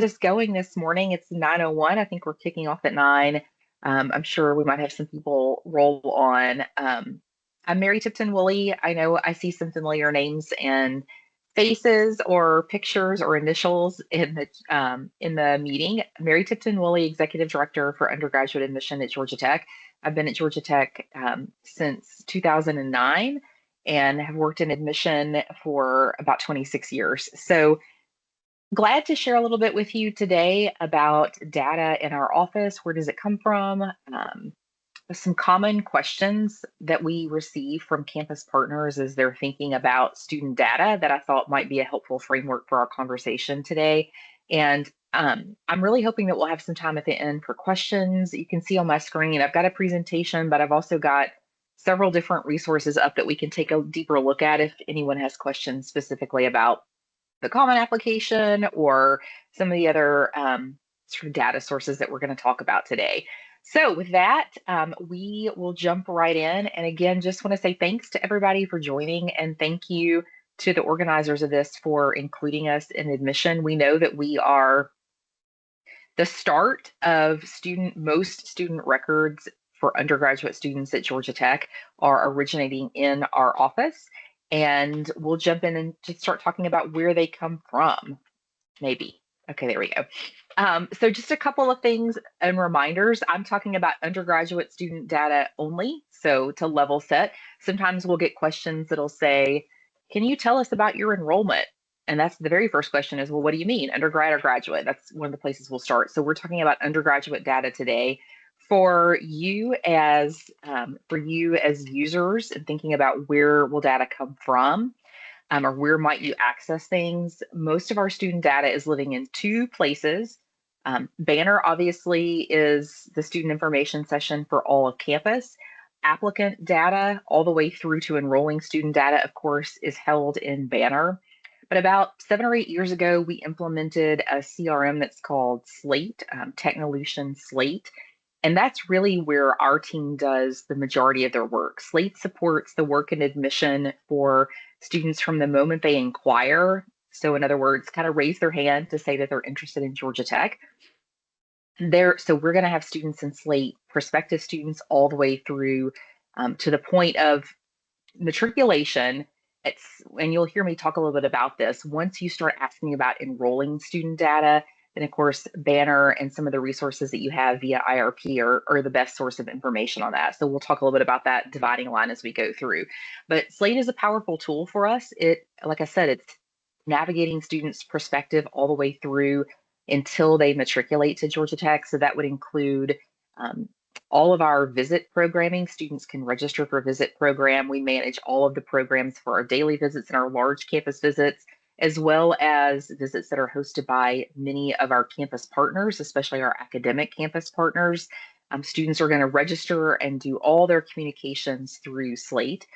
Just going this morning. It's 9:01. I think we're kicking off at 9. I'm sure we might have some people roll on. I'm Mary Tipton Woolley. I know I see some familiar names and faces or pictures or initials in the meeting. Mary Tipton Woolley, Executive Director for Undergraduate Admission at Georgia Tech. I've been at Georgia Tech since 2009 and have worked in admission for about 26 years. So glad to share a little bit with you today about data in our office. Where does it come from? Some common questions that we receive from campus partners as they're thinking about student data that I thought might be a helpful framework for our conversation today. And I'm really hoping that we'll have some time at the end for questions. You can see on my screen, I've got a presentation, but I've also got several different resources up that we can take a deeper look at if anyone has questions specifically about the Common Application or some of the other sort of data sources that we're going to talk about today. So with that, we will jump right in. And again, just want to say thanks to everybody for joining, and thank you to the organizers of this for including us in admission. We know that we are the start of most student records for undergraduate students at Georgia Tech are originating in our office. And we'll jump in and just start talking about where they come from, maybe. Okay, there we go. So just a couple of things and reminders. I'm talking about undergraduate student data only. So to level set, sometimes we'll get questions that'll say, can you tell us about your enrollment? And that's the very first question is, well, what do you mean, undergrad or graduate? That's one of the places we'll start. So we're talking about undergraduate data today. For you as users and thinking about where will data come from, or where might you access things, most of our student data is living in two places. Banner obviously is the student information session for all of campus. Applicant data all the way through to enrolling student data, of course, is held in Banner. But about 7 or 8 years ago, we implemented a CRM that's called Slate, Technolution Slate. And that's really where our team does the majority of their work. Slate supports the work and admission for students from the moment they inquire. So in other words, kind of raise their hand to say that they're interested in Georgia Tech. So we're going to have students in Slate, prospective students, all the way through to the point of matriculation. And you'll hear me talk a little bit about this. Once you start asking about enrolling student data, then of course, Banner and some of the resources that you have via IRP are the best source of information on that. So we'll talk a little bit about that dividing line as we go through. But Slate is a powerful tool for us. Like I said, it's navigating students' perspective all the way through until they matriculate to Georgia Tech. So that would include all of our visit programming. Students can register for a visit program. We manage all of the programs for our daily visits and our large campus visits, as well as visits that are hosted by many of our campus partners, especially our academic campus partners. Students are going to register and do all their communications through Slate.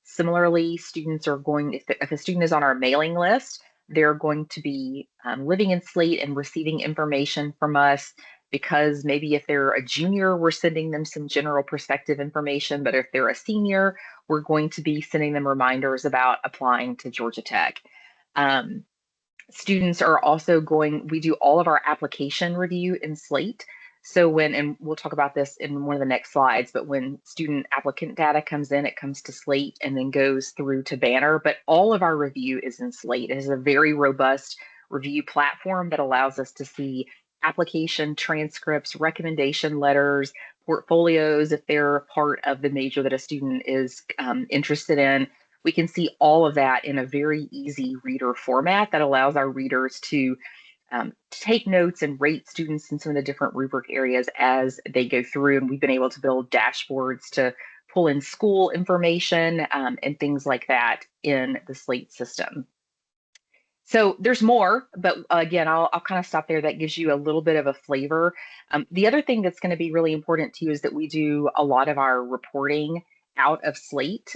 Similarly, if a student is on our mailing list, they're going to be living in Slate and receiving information from us, because maybe if they're a junior, we're sending them some general perspective information, but if they're a senior, we're going to be sending them reminders about applying to Georgia Tech. Students are also we do all of our application review in Slate. So and we'll talk about this in one of the next slides, but when student applicant data comes in, it comes to Slate and then goes through to Banner, but all of our review is in Slate. It is a very robust review platform that allows us to see application transcripts, recommendation letters, portfolios, if they're part of the major that a student is interested in. We can see all of that in a very easy reader format that allows our readers to take notes and rate students in some of the different rubric areas as they go through. And we've been able to build dashboards to pull in school information and things like that in the Slate system. So there's more, but again, I'll kind of stop there. That gives you a little bit of a flavor. The other thing that's going to be really important to you is that we do a lot of our reporting out of Slate.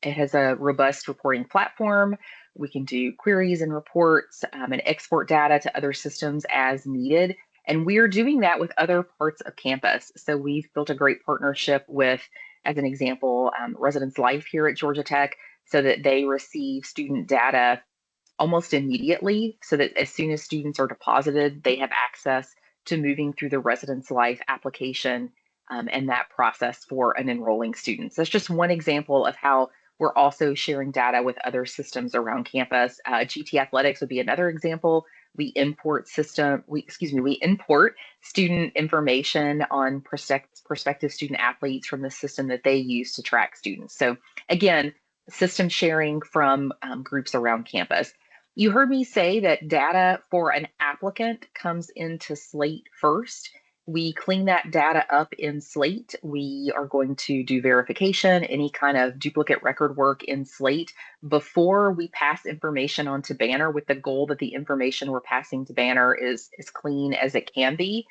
It has a robust reporting platform. We can do queries and reports and export data to other systems as needed. And we're doing that with other parts of campus. So we've built a great partnership with, as an example, Residence Life here at Georgia Tech, so that they receive student data almost immediately, so that as soon as students are deposited, they have access to moving through the residence life application and that process for an enrolling student. So that's just one example of how we're also sharing data with other systems around campus. GT Athletics would be another example. We import student information on prospective student athletes from the system that they use to track students. So again, system sharing from groups around campus. You heard me say that data for an applicant comes into Slate first. We clean that data up in Slate. We are going to do verification, any kind of duplicate record work in Slate before we pass information onto Banner, with the goal that the information we're passing to Banner is as clean as it can be.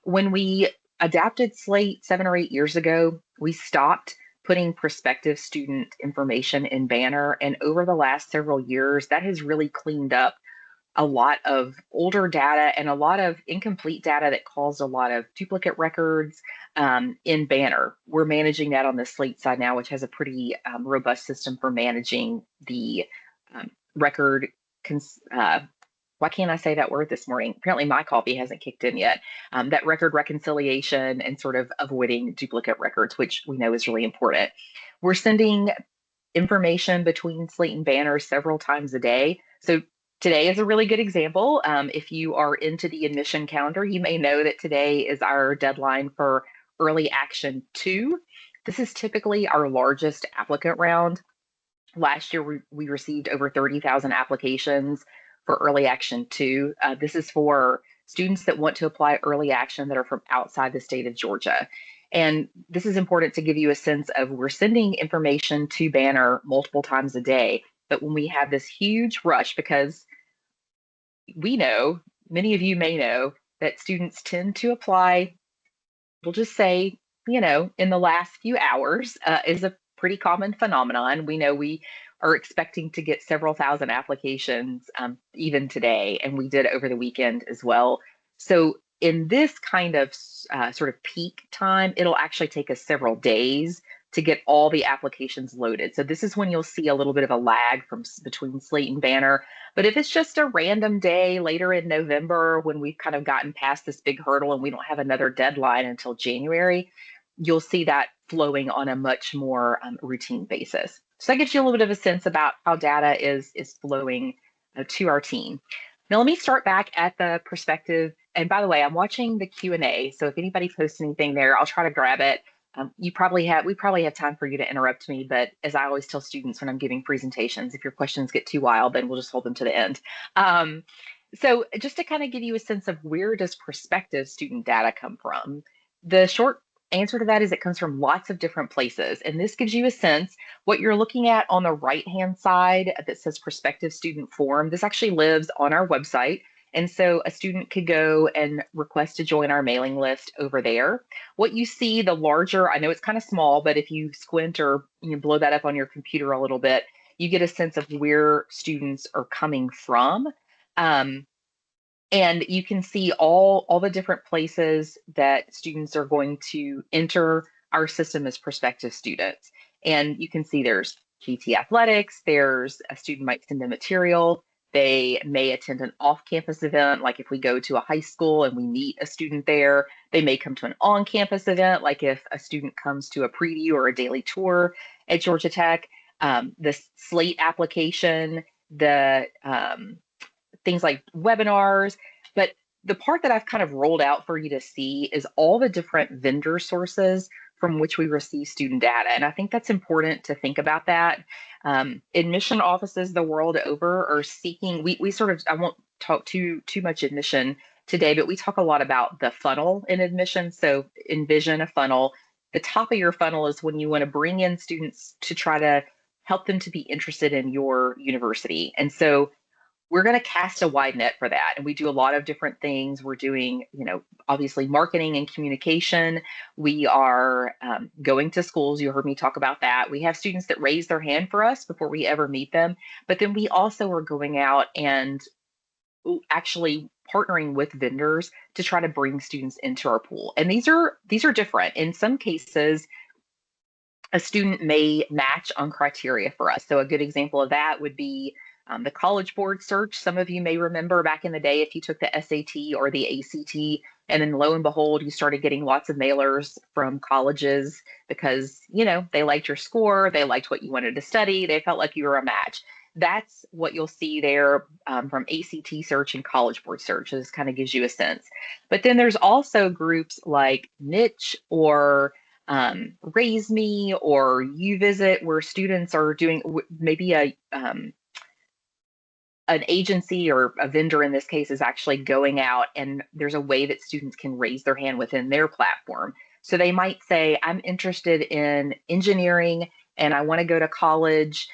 When we adapted Slate 7 or 8 years ago, we stopped putting prospective student information in Banner. And over the last several years, that has really cleaned up a lot of older data and a lot of incomplete data that caused a lot of duplicate records in Banner. We're managing that on the Slate side now, which has a pretty robust system for managing the record. Why can't I say that word this morning? Apparently my coffee hasn't kicked in yet. That record reconciliation and sort of avoiding duplicate records, which we know is really important. We're sending information between Slate and Banner several times a day. So today is a really good example. If you are into the admission calendar, you may know that today is our deadline for Early Action 2. This is typically our largest applicant round. Last year, we received over 30,000 applications for Early Action 2. This is for students that want to apply early action that are from outside the state of Georgia. And this is important to give you a sense of, we're sending information to Banner multiple times a day. But when we have this huge rush, because we know, many of you may know, that students tend to apply, we'll just say, in the last few hours, is a pretty common phenomenon. We know we are expecting to get several thousand applications even today, and we did over the weekend as well. So in this kind of sort of peak time, it'll actually take us several days to get all the applications loaded. So this is when you'll see a little bit of a lag from between Slate and Banner. But if it's just a random day later in November, when we've kind of gotten past this big hurdle and we don't have another deadline until January, you'll see that flowing on a much more routine basis. So that gives you a little bit of a sense about how data is flowing to our team. Now let me start back at the perspective. And by the way, I'm watching the Q&A. So if anybody posts anything there, I'll try to grab it. We probably have time for you to interrupt me, but as I always tell students when I'm giving presentations, if your questions get too wild, then we'll just hold them to the end. So just to kind of give you a sense of, where does prospective student data come from? The short answer to that is it comes from lots of different places. And this gives you a sense. What you're looking at on the right-hand side that says prospective student form, this actually lives on our website. And so a student could go and request to join our mailing list over there. What you see, the larger, I know it's kind of small, but if you squint or blow that up on your computer a little bit, you get a sense of where students are coming from. And you can see all the different places that students are going to enter our system as prospective students. And you can see there's GT Athletics, there's a student might send in material. They may attend an off-campus event, like if we go to a high school and we meet a student there. They may come to an on-campus event, like if a student comes to a preview or a daily tour at Georgia Tech. The Slate application, the things like webinars. But the part that I've kind of rolled out for you to see is all the different vendor sources from which we receive student data. And I think that's important to think about that. Admission offices the world over are seeking, we sort of, I won't talk too much admission today, but we talk a lot about the funnel in admission. So envision a funnel. The top of your funnel is when you want to bring in students to try to help them to be interested in your university. And so we're going to cast a wide net for that. And we do a lot of different things. We're doing, obviously marketing and communication. We are going to schools. You heard me talk about that. We have students that raise their hand for us before we ever meet them. But then we also are going out and actually partnering with vendors to try to bring students into our pool. And these are different. In some cases, a student may match on criteria for us. So a good example of that would be The College Board search, some of you may remember back in the day if you took the SAT or the ACT, and then lo and behold, you started getting lots of mailers from colleges because, they liked your score, they liked what you wanted to study, they felt like you were a match. That's what you'll see there from ACT search and College Board search. This kind of gives you a sense. But then there's also groups like Niche or Raise Me or You Visit, where students are doing maybe an agency or a vendor in this case is actually going out, and there's a way that students can raise their hand within their platform. So they might say, I'm interested in engineering and I want to go to college,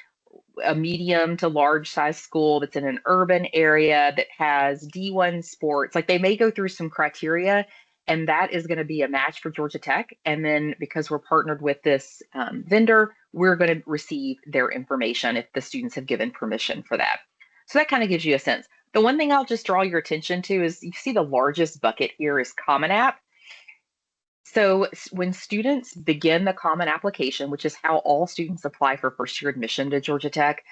a medium to large size school that's in an urban area that has D1 sports. Like they may go through some criteria, and that is going to be a match for Georgia Tech. And then because we're partnered with this vendor, we're going to receive their information if the students have given permission for that. So that kind of gives you a sense. The one thing I'll just draw your attention to is you see the largest bucket here is Common App. So when students begin the Common Application, which is how all students apply for first year admission to Georgia Tech,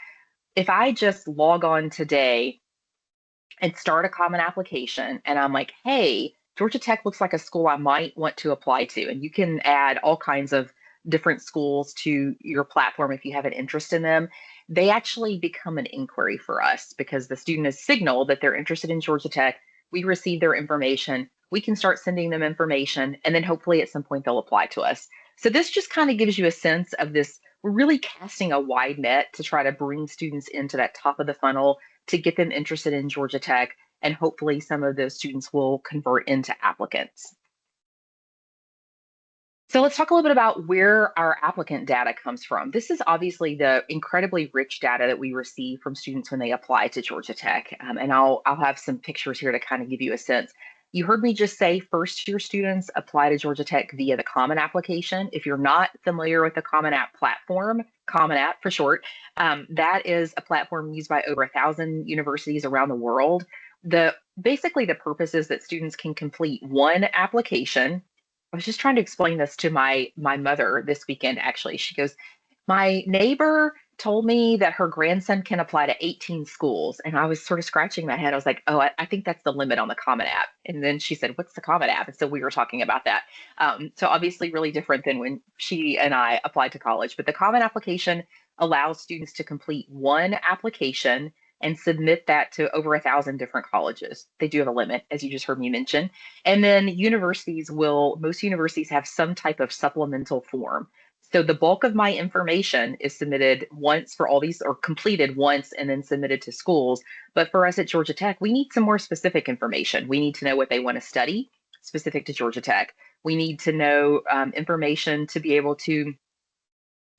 if I just log on today and start a Common Application and I'm like, hey, Georgia Tech looks like a school I might want to apply to, and you can add all kinds of different schools to your platform if you have an interest in them, they actually become an inquiry for us because the student has signaled that they're interested in Georgia Tech. We receive their information. We can start sending them information, and then hopefully at some point they'll apply to us. So this just kind of gives you a sense of this. We're really casting a wide net to try to bring students into that top of the funnel to get them interested in Georgia Tech, and hopefully some of those students will convert into applicants. So let's talk a little bit about where our applicant data comes from. This is obviously the incredibly rich data that we receive from students when they apply to Georgia Tech. And I'll have some pictures here to kind of give you a sense. You heard me just say first year students apply to Georgia Tech via the Common Application. If you're not familiar with the Common App platform, Common App for short, that is a platform used by over 1,000 universities around the world. Basically the purpose is that students can complete one application. I was just trying to explain this to my mother this weekend, actually. She goes, my neighbor told me that her grandson can apply to 18 schools. And I was sort of scratching my head. I was like, oh, I think that's the limit on the Common App. And then she said, what's the Common App? And so we were talking about that. So obviously really different than when she and I applied to college. But the Common Application allows students to complete one application and submit that to over 1,000 different colleges. They do have a limit, as you just heard me mention. And then most universities have some type of supplemental form. So the bulk of my information is submitted once for all these, or completed once and then submitted to schools. But for us at Georgia Tech, we need some more specific information. We need to know what they want to study specific to Georgia Tech. We need to know information to be able to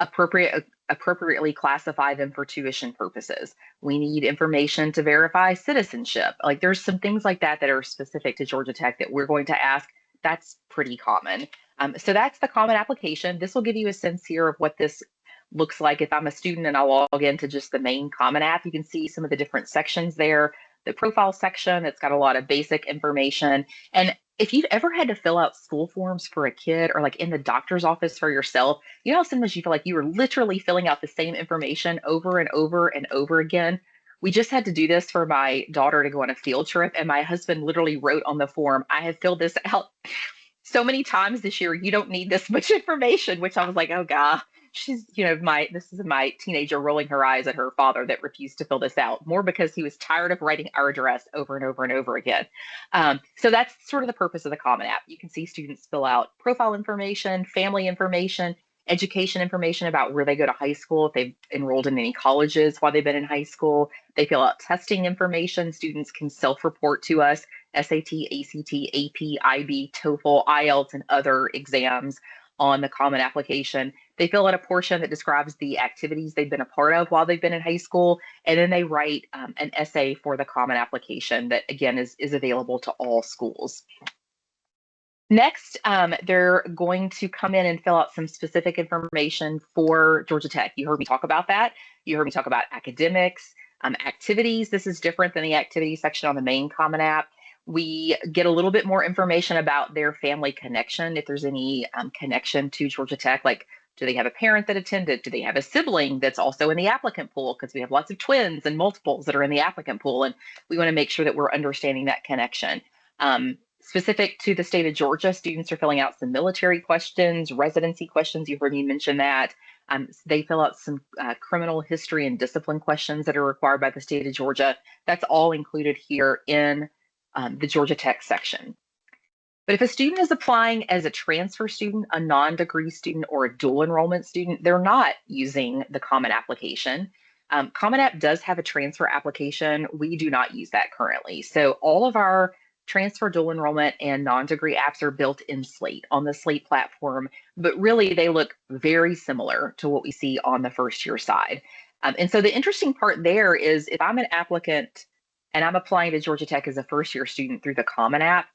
appropriately classify them for tuition purposes. We need information to verify citizenship. Like there's some things like that that are specific to Georgia Tech that we're going to ask. That's pretty common. So that's the Common Application. This will give you a sense here of what this looks like. If I'm a student and I log into just the main Common App, you can see some of the different sections there. The profile section, it's got a lot of basic information. And if you've ever had to fill out school forms for a kid, or like in the doctor's office for yourself, you know how sometimes you feel like you were literally filling out the same information over and over and over again? We just had to do this for my daughter to go on a field trip, and my husband literally wrote on the form, I have filled this out so many times this year, you don't need this much information, which I was like, oh God. She's, this is my teenager rolling her eyes at her father that refused to fill this out, more because he was tired of writing our address over and over and over again. So that's sort of the purpose of the Common App. You can see students fill out profile information, family information, education information about where they go to high school, if they've enrolled in any colleges while they've been in high school. They fill out testing information. Students can self-report to us, SAT, ACT, AP, IB, TOEFL, IELTS, and other exams on the Common Application. They fill out a portion that describes the activities they've been a part of while they've been in high school, and then they write an essay for the Common Application that, again, is available to all schools. Next, they're going to come in and fill out some specific information for Georgia Tech. You heard me talk about that. You heard me talk about academics, activities. This is different than the activities section on the main Common App. We get a little bit more information about their family connection, if there's any connection to Georgia Tech, like Do they have a parent that attended? Do they have a sibling that's also in the applicant pool? Because we have lots of twins and multiples that are in the applicant pool, and we want to make sure that we're understanding that connection. Specific to the state of Georgia, students are filling out some military questions, residency questions. You heard me mention that. They fill out some criminal history and discipline questions that are required by the state of Georgia. That's all included here in the Georgia Tech section. But if a student is applying as a transfer student, a non-degree student, or a dual enrollment student, they're not using the Common Application. Common App does have a transfer application. We do not use that currently. So all of our transfer, dual enrollment, and non-degree apps are built in Slate on the Slate platform, but really they look very similar to what we see on the first year side. And so the interesting part there is if I'm an applicant and I'm applying to Georgia Tech as a first year student through the Common App,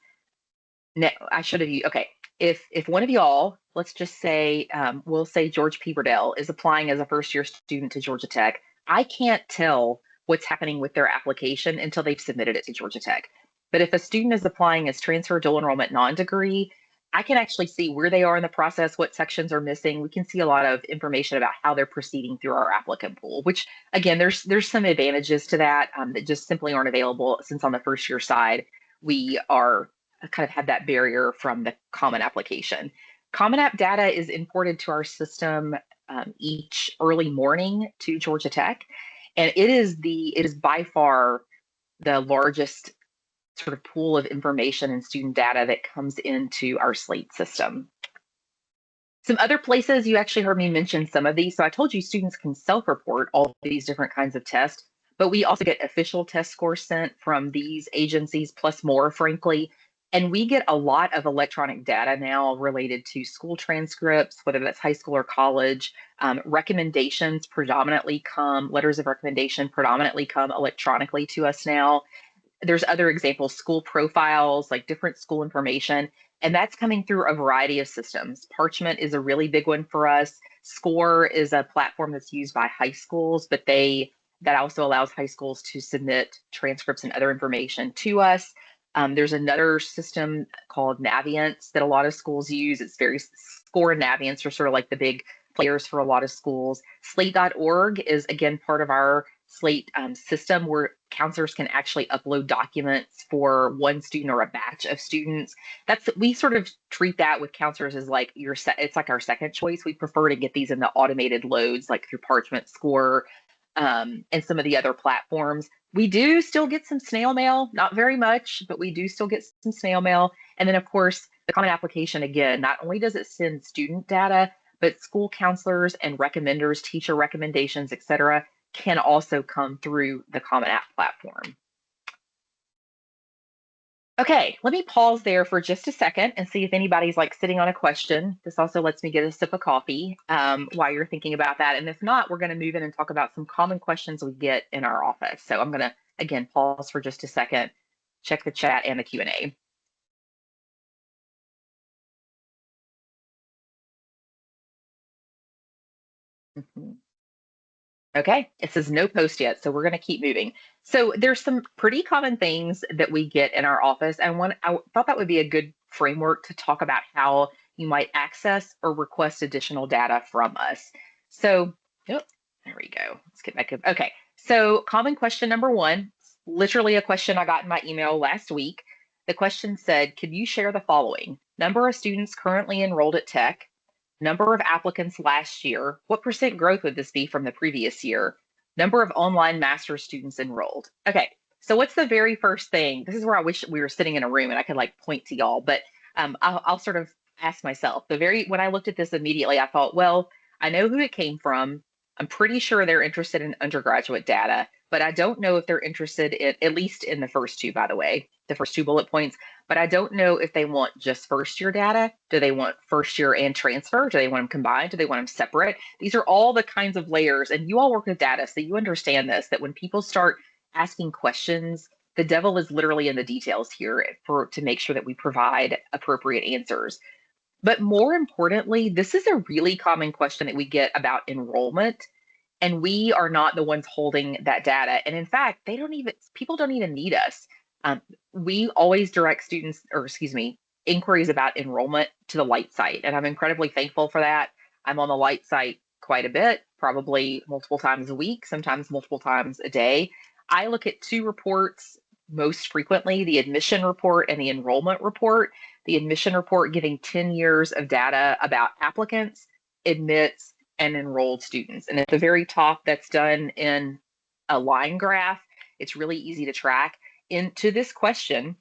no, I should have used, okay. If one of y'all, let's just say, we'll say George P. Burdell is applying as a first year student to Georgia Tech, I can't tell what's happening with their application until they've submitted it to Georgia Tech. But if a student is applying as transfer, dual enrollment, non-degree, I can actually see where they are in the process, what sections are missing. We can see a lot of information about how they're proceeding through our applicant pool, which again, there's some advantages to that that just simply aren't available since on the first year side, we are kind of had that barrier from the Common Application. Common App data is imported to our system each early morning to Georgia Tech, and it is by far the largest sort of pool of information and student data that comes into our Slate system. Some other places, you actually heard me mention some of these. So I told you students can self-report all of these different kinds of tests, but we also get official test scores sent from these agencies plus more, frankly. And we get a lot of electronic data now related to school transcripts, whether that's high school or college. Recommendations predominantly come, letters of recommendation predominantly come electronically to us now. There's other examples, school profiles, like different school information, and that's coming through a variety of systems. Parchment is a really big one for us. SCORE is a platform that's used by high schools, but that also allows high schools to submit transcripts and other information to us. There's another system called Naviance that a lot of schools use. It's very SCORE and Naviance are sort of like the big players for a lot of schools. Slate.org is again part of our Slate system where counselors can actually upload documents for one student or a batch of students. We sort of treat that with counselors as like it's like our second choice. We prefer to get these in the automated loads like through Parchment, SCORE, and some of the other platforms. We do still get some snail mail, not very much, but we do still get some snail mail. And then of course, the Common Application, again, not only does it send student data, but school counselors and recommenders, teacher recommendations, et cetera, can also come through the Common App platform. Okay, let me pause there for just a second and see if anybody's like sitting on a question. This also lets me get a sip of coffee while you're thinking about that. And if not, we're going to move in and talk about some common questions we get in our office. So I'm going to, again, pause for just a second, check the chat and the Q&A. Okay, it says no post yet, so we're going to keep moving. So there's some pretty common things that we get in our office, and I thought that would be a good framework to talk about how you might access or request additional data from us. So, there we go. Let's get back up. Okay, so common question number one, literally a question I got in my email last week. The question said, could you share the following? Number of students currently enrolled at Tech, number of applicants last year, what % growth would this be from the previous year? Number of online master's students enrolled. Okay, so what's the very first thing? This is where I wish we were sitting in a room and I could like point to y'all, but I'll sort of ask myself. When I looked at this immediately, I thought, well, I know who it came from. I'm pretty sure they're interested in undergraduate data, but I don't know if they're interested in, at least in the first two, by the way, the first two bullet points, but I don't know if they want just first year data. Do they want first year and transfer? Do they want them combined? Do they want them separate? These are all the kinds of layers, and you all work with data, so you understand this, that when people start asking questions, the devil is literally in the details here to make sure that we provide appropriate answers. But more importantly, this is a really common question that we get about enrollment, and we are not the ones holding that data. And in fact, people don't even need us. We always direct inquiries about enrollment to the Light site, and I'm incredibly thankful for that. I'm on the Light site quite a bit, probably multiple times a week, sometimes multiple times a day. I look at two reports most frequently, the admission report and the enrollment report. The admission report giving 10 years of data about applicants, admits, and enrolled students. And at the very top, that's done in a line graph. It's really easy to track. Into this question,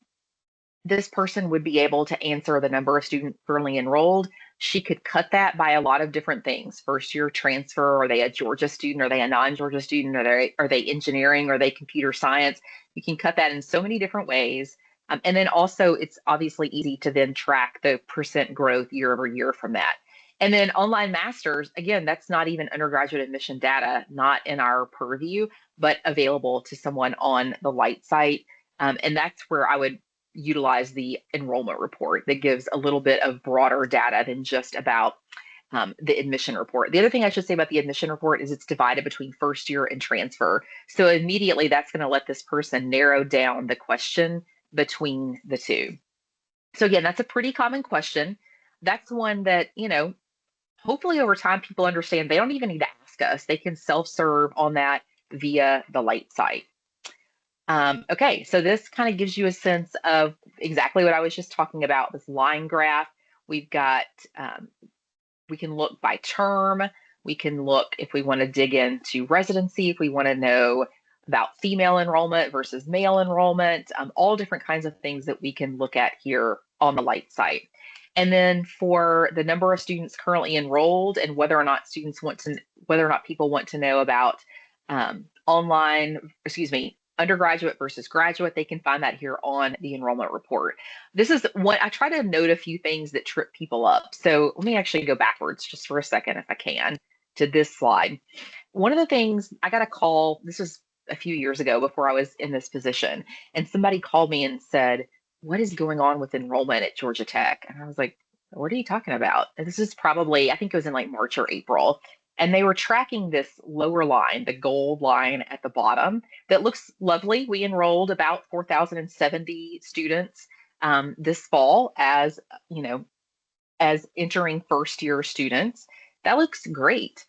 this person would be able to answer the number of students currently enrolled. She could cut that by a lot of different things. First year transfer, are they a Georgia student? Are they a non-Georgia student? Are they engineering? Are they computer science? You can cut that in so many different ways. And then also it's obviously easy to then track the percent growth year over year from that. And then online masters, again, that's not even undergraduate admission data, not in our purview, but available to someone on the Light site. And that's where I would utilize the enrollment report that gives a little bit of broader data than just about the admission report. The other thing I should say about the admission report is it's divided between first year and transfer. So immediately that's going to let this person narrow down the question between the two. So again, that's a pretty common question. That's one that, hopefully over time people understand they don't even need to ask us. They can self-serve on that via the Light site. Okay, so this kind of gives you a sense of exactly what I was just talking about, this line graph. We've got, we can look by term. We can look if we want to dig into residency, if we want to know about female enrollment versus male enrollment, all different kinds of things that we can look at here on the Light site. And then for the number of students currently enrolled and whether or not people want to know about undergraduate versus graduate, they can find that here on the enrollment report. This is what I try to note a few things that trip people up. So let me actually go backwards just for a second, if I can, to this slide. One of the things I got a call, this was a few years ago before I was in this position, and somebody called me and said, "What is going on with enrollment at Georgia Tech?" And I was like, "What are you talking about?" And this is probably, I think it was in like March or April. And they were tracking this lower line, the gold line at the bottom, that looks lovely. We enrolled about 4,070 students this fall as entering first year students. That looks great.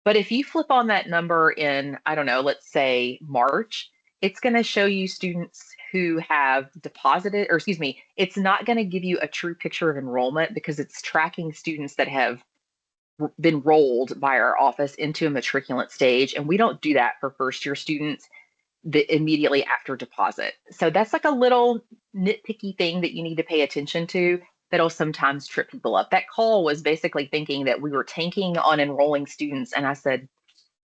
But if you flip on that number in, I don't know, let's say March, it's going to show you students who have deposited, or excuse me, it's not going to give you a true picture of enrollment because it's tracking students that have been rolled by our office into a matriculant stage. And we don't do that for first year students immediately after deposit. So that's like a little nitpicky thing that you need to pay attention to that'll sometimes trip people up. That call was basically thinking that we were tanking on enrolling students. And I said,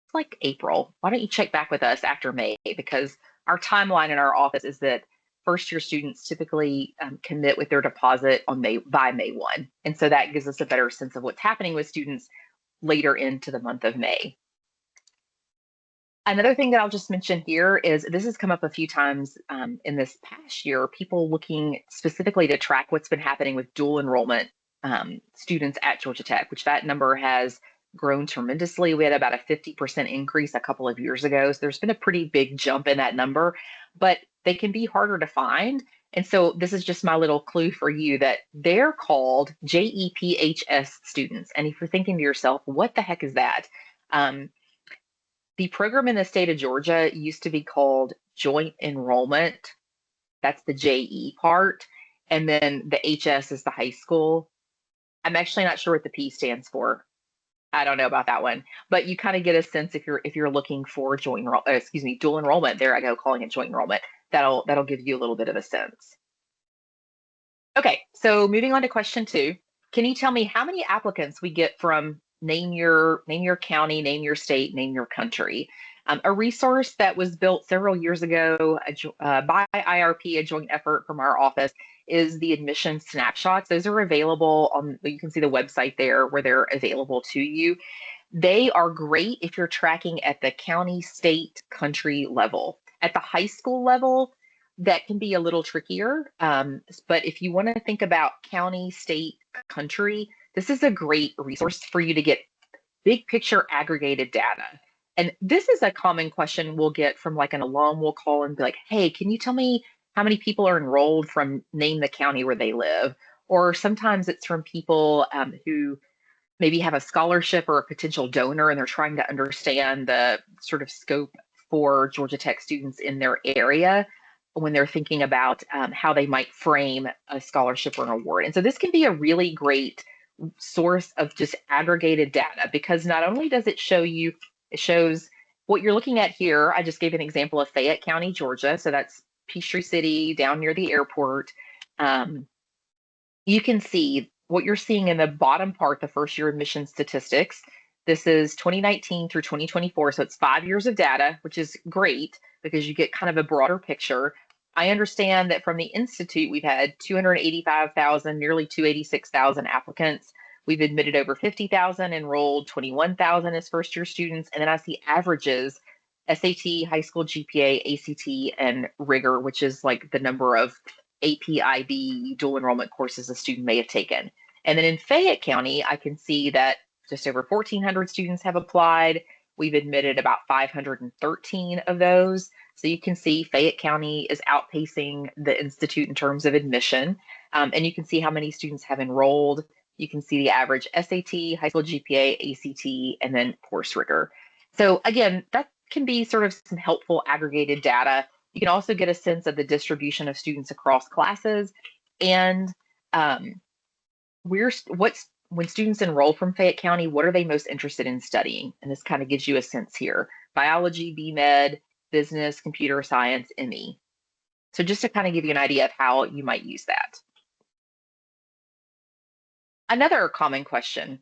it's like April. Why don't you check back with us after May? Because our timeline in our office is that first year students typically commit with their deposit by May 1. And so that gives us a better sense of what's happening with students later into the month of May. Another thing that I'll just mention here is this has come up a few times in this past year, people looking specifically to track what's been happening with dual enrollment students at Georgia Tech, which that number has grown tremendously. We had about a 50% increase a couple of years ago. So there's been a pretty big jump in that number, but they can be harder to find. And so this is just my little clue for you that they're called JEPHS students. And if you're thinking to yourself, what the heck is that? The program in the state of Georgia used to be called Joint Enrollment. That's the JE part. And then the HS is the high school. I'm actually not sure what the P stands for. I don't know about that one, but you kind of get a sense if you're looking for dual enrollment. There I go, calling it joint enrollment. That'll give you a little bit of a sense. Okay, so moving on to question 2. Can you tell me how many applicants we get from name your county, name your state, name your country? A resource that was built several years ago by IRP, a joint effort from our office, is the admission snapshots. Those are available on, you can see the website there where they're available to you. They are great if you're tracking at the county, state, country level. At the high school level, that can be a little trickier. But if you want to think about county, state, country, this is a great resource for you to get big picture aggregated data. And this is a common question we'll get from like an alum. We'll call and be like, hey, can you tell me how many people are enrolled from name the county where they live? Or sometimes it's from people who maybe have a scholarship or a potential donor, and they're trying to understand the sort of scope for Georgia Tech students in their area when they're thinking about how they might frame a scholarship or an award. And so this can be a really great source of just aggregated data, because not only does it show you, it shows what you're looking at here. I just gave an example of Fayette County, Georgia. So that's Peachtree City down near the airport. You can see what you're seeing in the bottom part, the first year admission statistics. This is 2019 through 2024. So it's 5 years of data, which is great because you get kind of a broader picture. I understand that from the Institute, we've had 285,000, nearly 286,000 applicants. We've admitted over 50,000, enrolled 21,000 as first year students. And then I see averages, SAT, high school GPA, ACT, and rigor, which is like the number of APIB dual enrollment courses a student may have taken. And then in Fayette County, I can see that just over 1,400 students have applied. We've admitted about 513 of those. So you can see Fayette County is outpacing the Institute in terms of admission. And you can see how many students have enrolled. You can see the average SAT, high school GPA, ACT, and then course rigor. So again, that can be sort of some helpful aggregated data. You can also get a sense of the distribution of students across classes, and when students enroll from Fayette County, what are they most interested in studying? And this kind of gives you a sense here: biology, B-Med, business, computer science, ME. So just to kind of give you an idea of how you might use that. Another common question: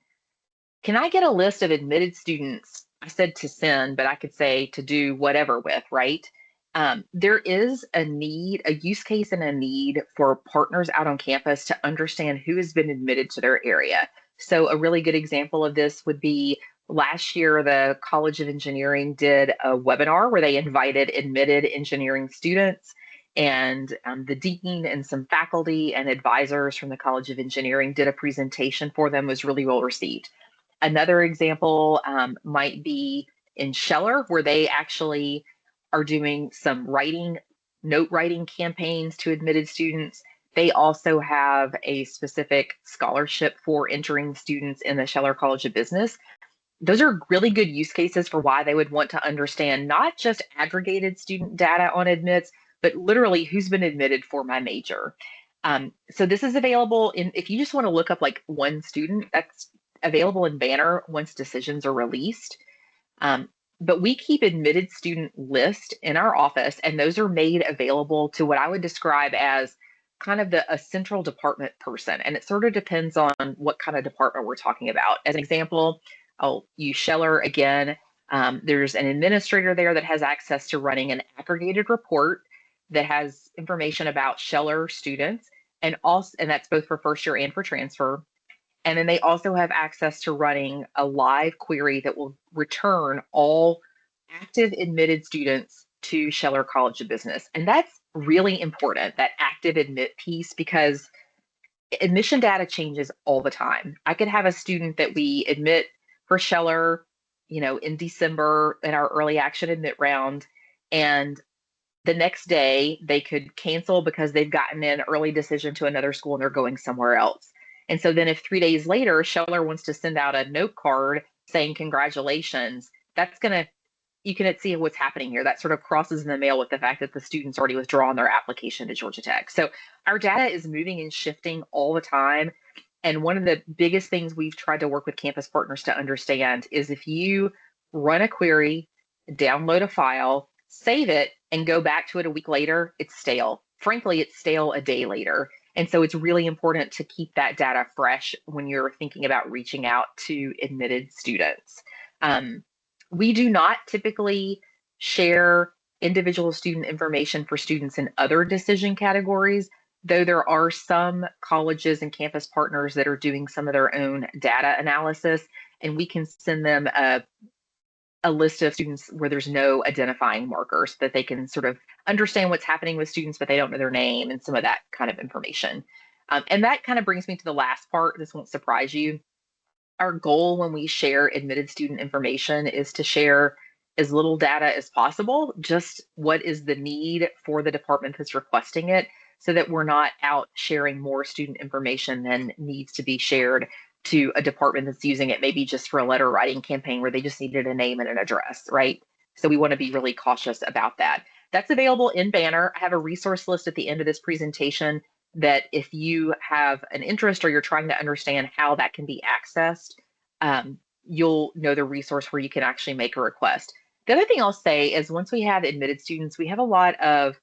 can I get a list of admitted students? I said to send, but I could say to do whatever with, right? There is a need, a use case and a need for partners out on campus to understand who has been admitted to their area. So a really good example of this would be last year, the College of Engineering did a webinar where they invited admitted engineering students, and the dean and some faculty and advisors from the College of Engineering did a presentation for them. It was really well received. Another example might be in Scheller, where they actually are doing some note writing campaigns to admitted students. They also have a specific scholarship for entering students in the Scheller College of Business. Those are really good use cases for why they would want to understand not just aggregated student data on admits, but literally who's been admitted for my major. So this is available if you just want to look up like one student, that's available in Banner once decisions are released. But we keep admitted student list in our office, and those are made available to what I would describe as kind of a central department person. And it sort of depends on what kind of department we're talking about. As an example, I'll use Scheller again. There's an administrator there that has access to running an aggregated report that has information about Scheller students, and that's both for first year and for transfer. And then they also have access to running a live query that will return all active admitted students to Scheller College of Business. And that's really important, that active admit piece, because admission data changes all the time. I could have a student that we admit for Scheller, in December in our early action admit round, and the next day they could cancel because they've gotten an early decision to another school and they're going somewhere else. And so then if 3 days later Scheller wants to send out a note card saying congratulations, you can see what's happening here. That sort of crosses in the mail with the fact that the student's already withdrawn their application to Georgia Tech. So our data is moving and shifting all the time. And one of the biggest things we've tried to work with campus partners to understand is if you run a query, download a file, save it, and go back to it a week later, it's stale. Frankly, it's stale a day later. And so it's really important to keep that data fresh when you're thinking about reaching out to admitted students. We do not typically share individual student information for students in other decision categories, though there are some colleges and campus partners that are doing some of their own data analysis, and we can send them a list of students where there's no identifying markers so that they can sort of understand what's happening with students, but they don't know their name and some of that kind of information. And that kind of brings me to the last part. This won't surprise you. Our goal when we share admitted student information is to share as little data as possible, just what is the need for the department that's requesting it, so that we're not out sharing more student information than needs to be shared to a department that's using it maybe just for a letter writing campaign where they just needed a name and an address, right? So we want to be really cautious about that. That's available in Banner. I have a resource list at the end of this presentation that if you have an interest or you're trying to understand how that can be accessed, you'll know the resource where you can actually make a request. The other thing I'll say is once we have admitted students, we have a lot of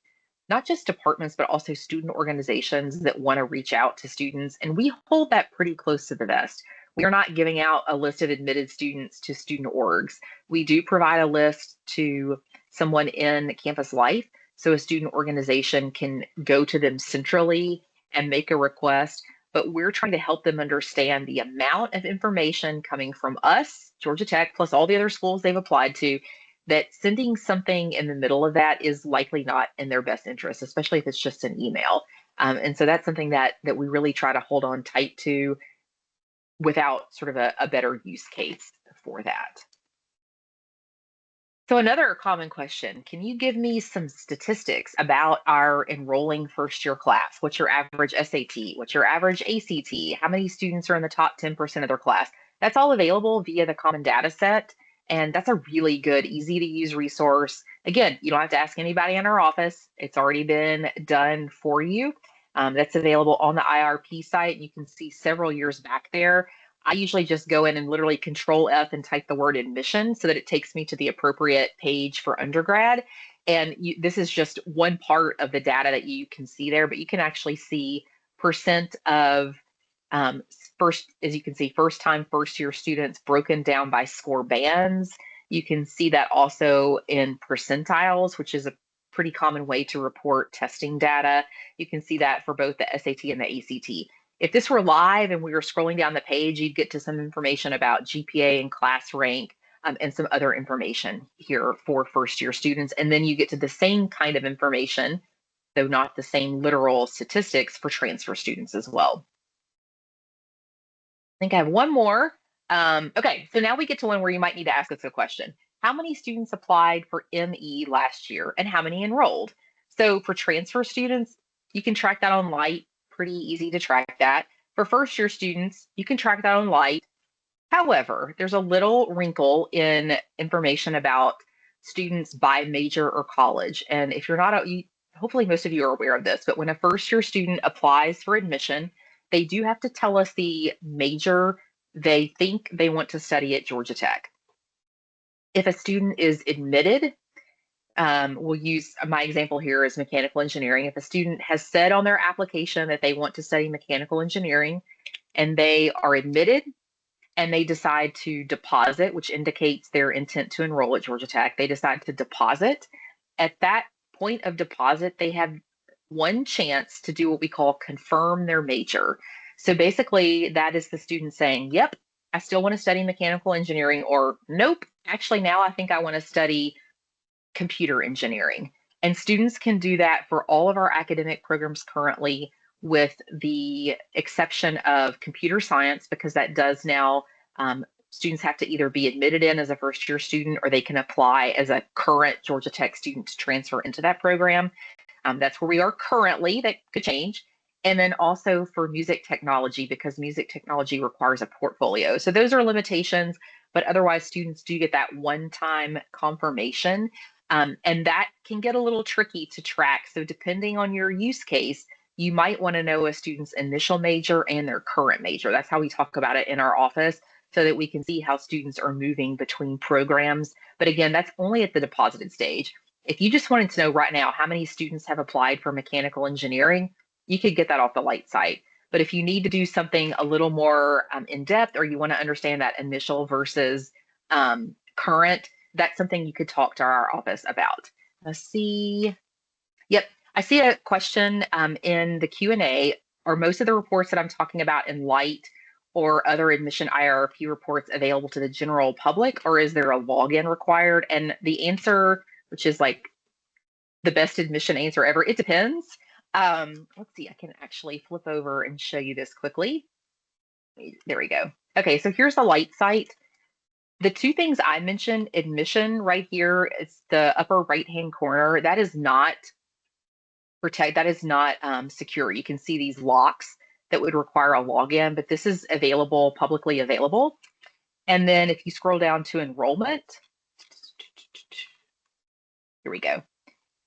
not just departments, but also student organizations that want to reach out to students. And we hold that pretty close to the vest. We are not giving out a list of admitted students to student orgs. We do provide a list to someone in campus life. So a student organization can go to them centrally and make a request. But we're trying to help them understand the amount of information coming from us, Georgia Tech, plus all the other schools they've applied to, that sending something in the middle of that is likely not in their best interest, especially if it's just an email. And so that's something that we really try to hold on tight to without sort of a better use case for that. So another common question, can you give me some statistics about our enrolling first year class? What's your average SAT? What's your average ACT? How many students are in the top 10% of their class? That's all available via the Common Data Set. And that's a really good, easy to use resource. Again, you don't have to ask anybody in our office. It's already been done for you. That's available on the IRP site. You can see several years back there. I usually just go in and literally Control F and type the word admission so that it takes me to the appropriate page for undergrad. And this is just one part of the data that you can see there, but you can actually see percent of first, as you can see, first time, first year students broken down by score bands. You can see that also in percentiles, which is a pretty common way to report testing data. You can see that for both the SAT and the ACT. If this were live and we were scrolling down the page, you'd get to some information about GPA and class rank and some other information here for first year students. And then you get to the same kind of information, though not the same literal statistics for transfer students as well. I think I have one more. Okay, so now we get to one where you might need to ask us a question. How many students applied for ME last year and how many enrolled? So for transfer students, you can track that on Light, pretty easy to track that. For first year students, you can track that on Light. However, there's a little wrinkle in information about students by major or college. And if you're not, hopefully most of you are aware of this, but when a first year student applies for admission, they do have to tell us the major they think they want to study at Georgia Tech. If a student is admitted, we'll use my example here is mechanical engineering. If a student has said on their application that they want to study mechanical engineering and they are admitted and they decide to deposit, which indicates their intent to enroll at Georgia Tech, they decide to deposit. At that point of deposit, they have one chance to do what we call confirm their major. So basically, that is the student saying, yep, I still want to study mechanical engineering, or nope, actually, now I think I want to study computer engineering. And students can do that for all of our academic programs currently, with the exception of computer science, because that does now, students have to either be admitted in as a first year student or they can apply as a current Georgia Tech student to transfer into that program. That's where we are currently. That could change. And then also for music technology, because music technology requires a portfolio. So those are limitations, but otherwise students do get that one-time confirmation. And that can get a little tricky to track. So depending on your use case, you might want to know a student's initial major and their current major. That's how we talk about it in our office, so that we can see how students are moving between programs. But again, that's only at the deposited stage. If you just wanted to know right now how many students have applied for mechanical engineering, you could get that off the Light site. But if you need to do something a little more in depth, or you want to understand that initial versus current, that's something you could talk to our office about. Let's see. Yep, I see a question in the Q&A. Are most of the reports that I'm talking about in Light or other admission IRP reports available to the general public, or is there a login required? And the answer, which is like the best admission answer ever, it depends. Let's see, I can actually flip over and show you this quickly. There we go. Okay, so here's the Light site. The two things I mentioned, admission right here, it's the upper right-hand corner. That is not secure. You can see these locks. that would require a login, but this is available, publicly available. And then if you scroll down to enrollment, here we go.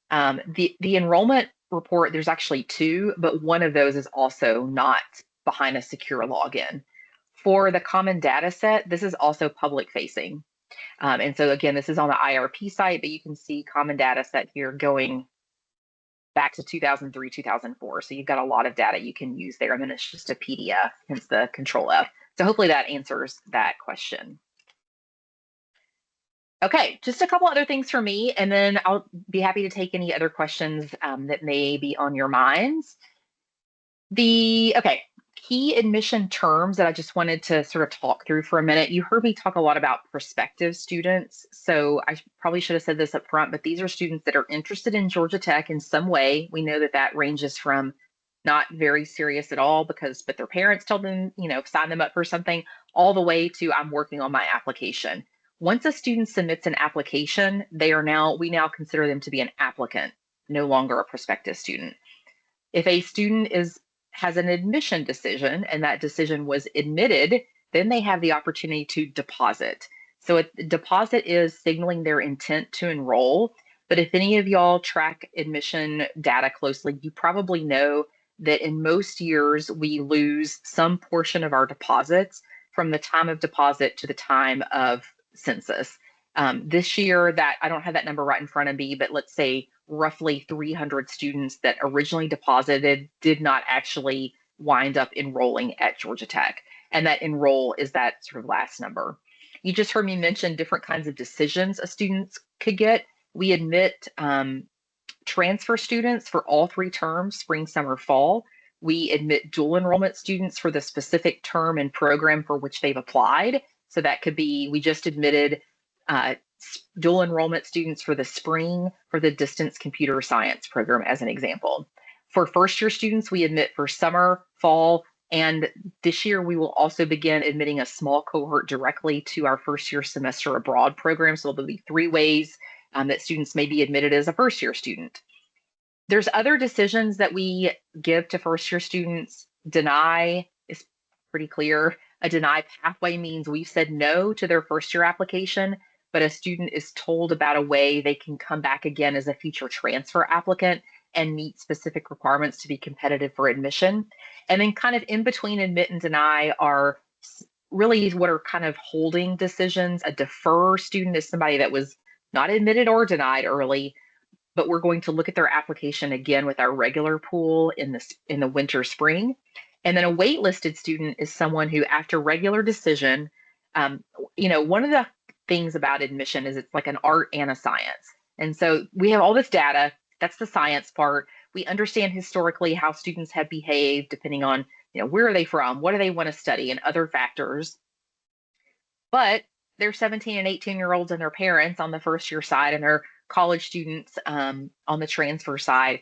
The enrollment report, there's actually two, but one of those is also not behind a secure login. For the common data set, this is also public facing. And so again, this is on the IRP site, but you can see common data set here going back to 2003, 2004. So you've got a lot of data you can use there, and then it's just a PDF, hence the Control F. So hopefully that answers that question. Okay, just a couple other things for me, and then I'll be happy to take any other questions that may be on your minds. Key admission terms that I just wanted to sort of talk through for a minute. You heard me talk a lot about prospective students, so I probably should have said this up front, but these are students that are interested in Georgia Tech in some way. We know that that ranges from not very serious at all but their parents told them, sign them up for something, all the way to I'm working on my application. Once a student submits an application, we now consider them to be an applicant, no longer a prospective student. If a student has an admission decision and that decision was admitted, then they have the opportunity to deposit. So a deposit is signaling their intent to enroll. But if any of y'all track admission data closely, you probably know that in most years we lose some portion of our deposits from the time of deposit to the time of census. This year, that I don't have that number right in front of me, but let's say roughly 300 students that originally deposited did not actually wind up enrolling at Georgia Tech. And that enroll is that sort of last number. You just heard me mention different kinds of decisions a student could get. We admit transfer students for all three terms, spring, summer, fall. We admit dual enrollment students for the specific term and program for which they've applied. So that could be, we just admitted dual enrollment students for the spring for the distance computer science program as an example. For first year students, we admit for summer, fall, and this year we will also begin admitting a small cohort directly to our first year semester abroad program. So there'll be 3 ways that students may be admitted as a first year student. There's other decisions that we give to first year students. Deny is pretty clear. A deny pathway means we've said no to their first year application, but a student is told about a way they can come back again as a future transfer applicant and meet specific requirements to be competitive for admission. And then kind of in between admit and deny are really what are kind of holding decisions. A defer student is somebody that was not admitted or denied early, but we're going to look at their application again with our regular pool in the winter, spring. And then a waitlisted student is someone who, after regular decision, one of the things about admission is it's like an art and a science. And so we have all this data. That's the science part. We understand historically how students have behaved depending on, where are they from? What do they want to study and other factors. But they're 17 and 18-year-olds and their parents on the first year side and their college students on the transfer side.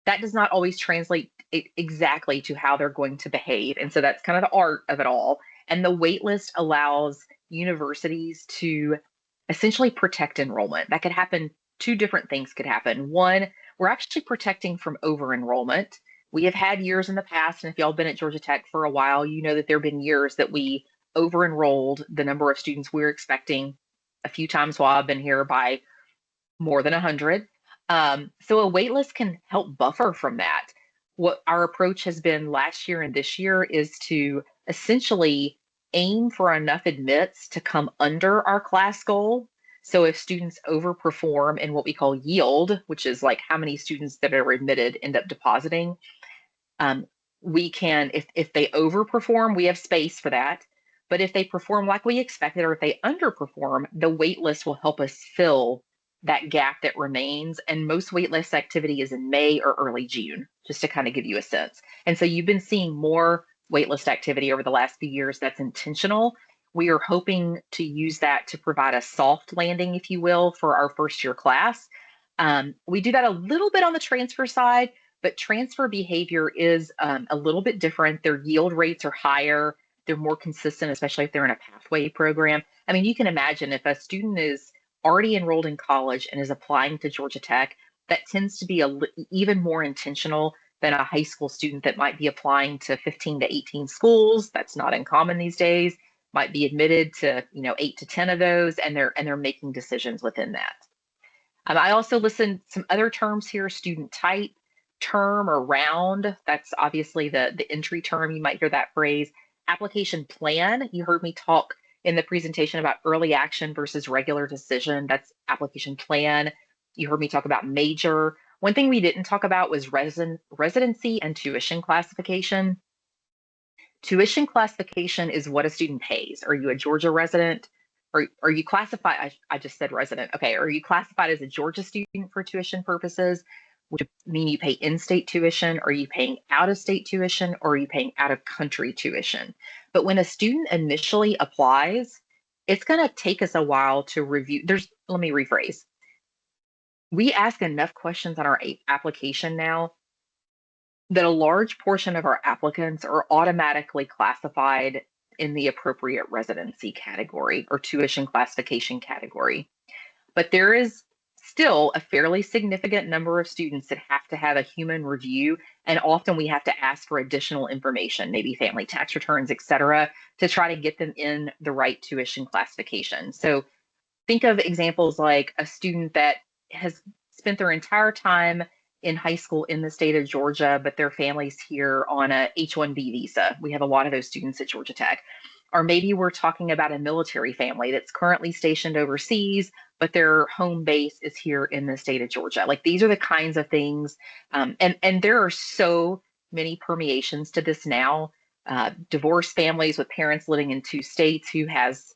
That does not always translate exactly to how they're going to behave. And so that's kind of the art of it all. And the waitlist allows universities to essentially protect enrollment. That could happen. 2 different things could happen. One, we're actually protecting from over enrollment. We have had years in the past, and if y'all been at Georgia Tech for a while, you know that there have been years that we over enrolled the number of students we're expecting a few times while I've been here by more than 100. So a waitlist can help buffer from that. What our approach has been last year and this year is to essentially aim for enough admits to come under our class goal. So if students overperform in what we call yield, which is like how many students that are admitted end up depositing, we can, if they overperform, we have space for that. But if they perform like we expected, or if they underperform, the waitlist will help us fill that gap that remains. And most waitlist activity is in May or early June, just to kind of give you a sense. And so you've been seeing more waitlist activity over the last few years. That's intentional. We are hoping to use that to provide a soft landing, if you will, for our first year class. We do that a little bit on the transfer side, but transfer behavior is a little bit different. Their yield rates are higher. They're more consistent, especially if they're in a pathway program. I mean, you can imagine if a student is already enrolled in college and is applying to Georgia Tech, that tends to be even more intentional than a high school student that might be applying to 15 to 18 schools. That's not uncommon these days. Might be admitted to, 8 to 10 of those, and they're making decisions within that. I also listed some other terms here: student type, term or round. That's obviously the entry term. You might hear that phrase. Application plan. You heard me talk in the presentation about early action versus regular decision. That's application plan. You heard me talk about major. One thing we didn't talk about was residency and tuition classification. Tuition classification is what a student pays. Are you a Georgia resident? Or are you classified? I just said resident. Okay. Are you classified as a Georgia student for tuition purposes, which mean you pay in-state tuition? Are you paying out-of-state tuition? Or are you paying out-of-country tuition? But when a student initially applies, it's going to take us a while to review. Let me rephrase. We ask enough questions on our application now that a large portion of our applicants are automatically classified in the appropriate residency category or tuition classification category. But there is still a fairly significant number of students that have to have a human review, and often we have to ask for additional information, maybe family tax returns, et cetera, to try to get them in the right tuition classification. So think of examples like a student that has spent their entire time in high school in the state of Georgia, but their family's here on a H-1B visa. We have a lot of those students at Georgia Tech. Or maybe we're talking about a military family that's currently stationed overseas, but their home base is here in the state of Georgia. Like, these are the kinds of things. And there are so many permeations to this now. Divorced families with parents living in two states who has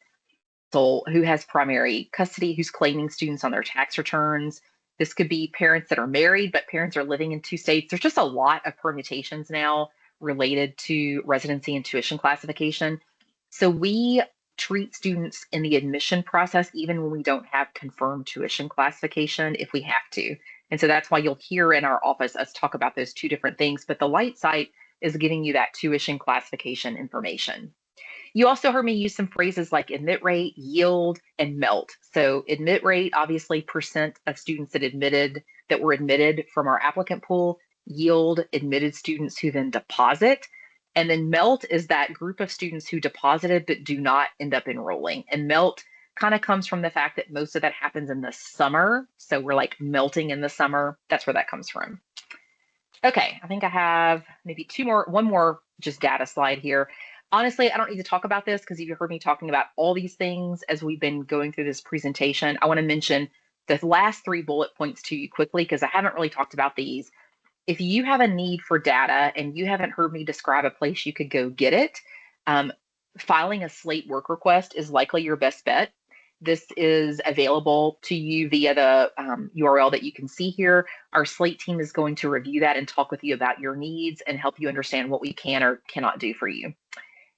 primary custody, who's claiming students on their tax returns. This could be parents that are married, but parents are living in two states. There's just a lot of permutations now related to residency and tuition classification. So we treat students in the admission process even when we don't have confirmed tuition classification if we have to. And so that's why you'll hear in our office us talk about those two different things. But the light site is giving you that tuition classification information. You also heard me use some phrases like admit rate, yield, and melt. So admit rate, obviously percent of students that were admitted from our applicant pool. Yield, admitted students who then deposit. And then melt is that group of students who deposited but do not end up enrolling. And melt kind of comes from the fact that most of that happens in the summer. So we're like melting in the summer. That's where that comes from. Okay, I think I have maybe one more just data slide here. Honestly, I don't need to talk about this because you've heard me talking about all these things as we've been going through this presentation. I want to mention the last 3 bullet points to you quickly because I haven't really talked about these. If you have a need for data and you haven't heard me describe a place you could go get it, filing a Slate work request is likely your best bet. This is available to you via the URL that you can see here. Our Slate team is going to review that and talk with you about your needs and help you understand what we can or cannot do for you.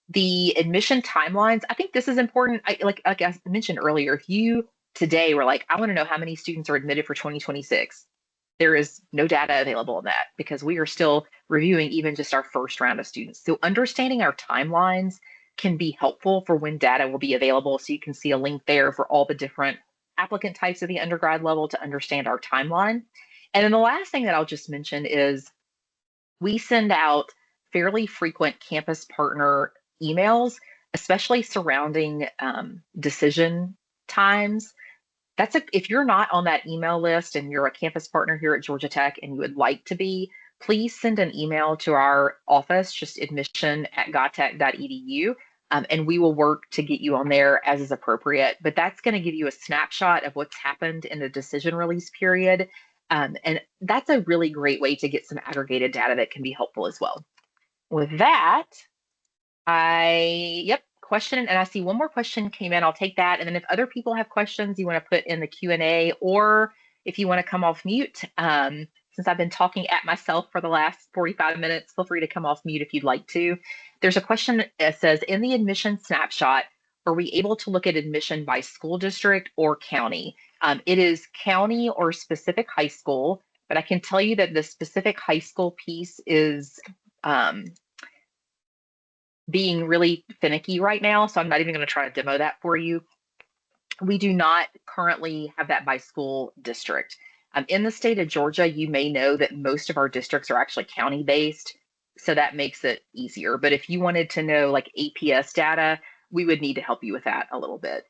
The admission timelines, I think this is important. Like I mentioned earlier, if you today were like, I want to know how many students are admitted for 2026, there is no data available on that because we are still reviewing even just our first round of students. So understanding our timelines can be helpful for when data will be available. So you can see a link there for all the different applicant types of the undergrad level to understand our timeline. And then the last thing that I'll just mention is we send out fairly frequent campus partner emails, especially surrounding decision times. If you're not on that email list and you're a campus partner here at Georgia Tech and you would like to be, please send an email to our office, just admission@godtech.edu, and we will work to get you on there as is appropriate. But that's going to give you a snapshot of what's happened in the decision release period. And that's a really great way to get some aggregated data that can be helpful as well. With that, question, and I see one more question came in. I'll take that. And then if other people have questions you want to put in the Q&A, or if you want to come off mute, since I've been talking at myself for the last 45 minutes, feel free to come off mute if you'd like to. There's a question that says, in the admission snapshot, are we able to look at admission by school district or county? It is county or specific high school, but I can tell you that the specific high school piece is being really finicky right now, so I'm not even going to try to demo that for you. We do not currently have that by school district. In the state of Georgia, you may know that most of our districts are actually county based, so that makes it easier. But if you wanted to know like APS data, we would need to help you with that a little bit.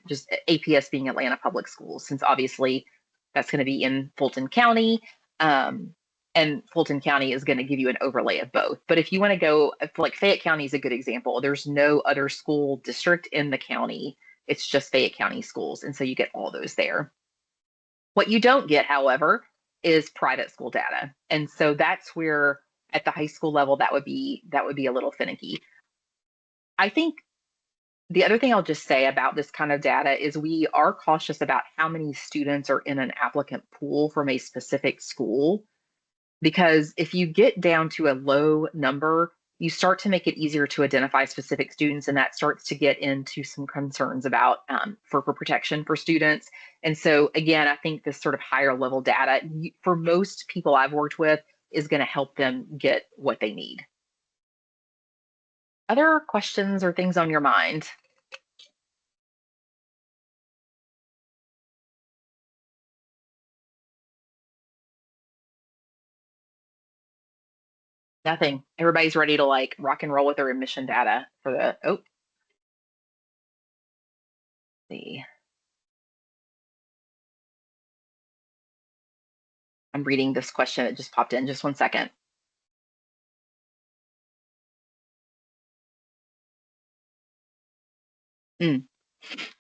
Just APS being Atlanta Public Schools, since obviously that's going to be in Fulton County. And Fulton County is going to give you an overlay of both. But if you want to go, like Fayette County is a good example, there's no other school district in the county. It's just Fayette County schools. And so you get all those there. What you don't get, however, is private school data. And so that's where at the high school level, that would be a little finicky. I think the other thing I'll just say about this kind of data is we are cautious about how many students are in an applicant pool from a specific school, because if you get down to a low number, you start to make it easier to identify specific students, and that starts to get into some concerns about FERPA protection for students. And so again, I think this sort of higher level data, for most people I've worked with, is going to help them get what they need. Other questions or things on your mind? Nothing. Everybody's ready to like rock and roll with their admission data for the, let's see. I'm reading this question that just popped in. Just one second.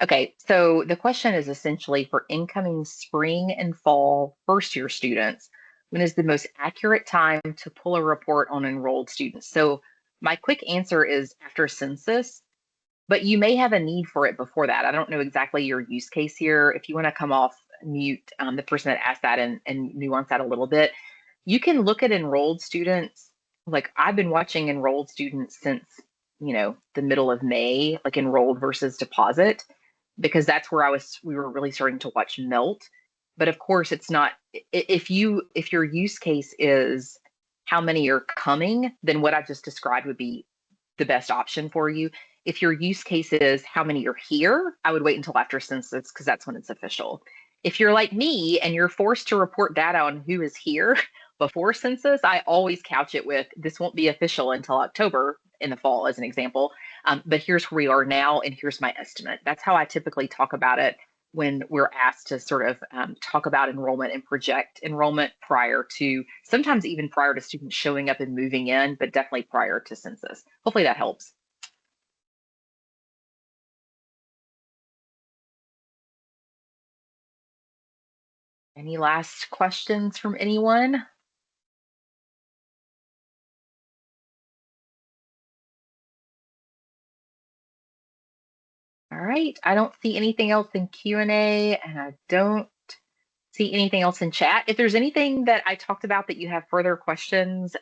Okay, so the question is essentially for incoming spring and fall first year students, when is the most accurate time to pull a report on enrolled students? So my quick answer is after census, but you may have a need for it before that. I don't know exactly your use case here. If you want to come off mute, the person that asked that and nuance that a little bit, you can look at enrolled students. Like I've been watching enrolled students since, the middle of May, like enrolled versus deposit, because that's where we were really starting to watch melt. But of course, it's not, if your use case is how many are coming, then what I just described would be the best option for you. If your use case is how many are here, I would wait until after census because that's when it's official. If you're like me and you're forced to report data on who is here before census, I always couch it with this won't be official until October in the fall, as an example. But here's where we are now, and here's my estimate. That's how I typically talk about it when we're asked to sort of talk about enrollment and project enrollment prior to, sometimes even prior to students showing up and moving in, but definitely prior to census. Hopefully that helps. Any last questions from anyone? All right, I don't see anything else in Q&A, and I don't see anything else in chat. If there's anything that I talked about that you have further questions,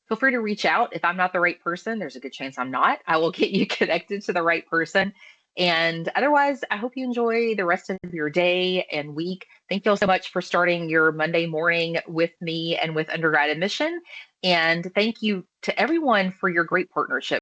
feel free to reach out. If I'm not the right person, there's a good chance I'm not. I will get you connected to the right person. And otherwise, I hope you enjoy the rest of your day and week. Thank you all so much for starting your Monday morning with me and with Undergrad Admission. And thank you to everyone for your great partnership.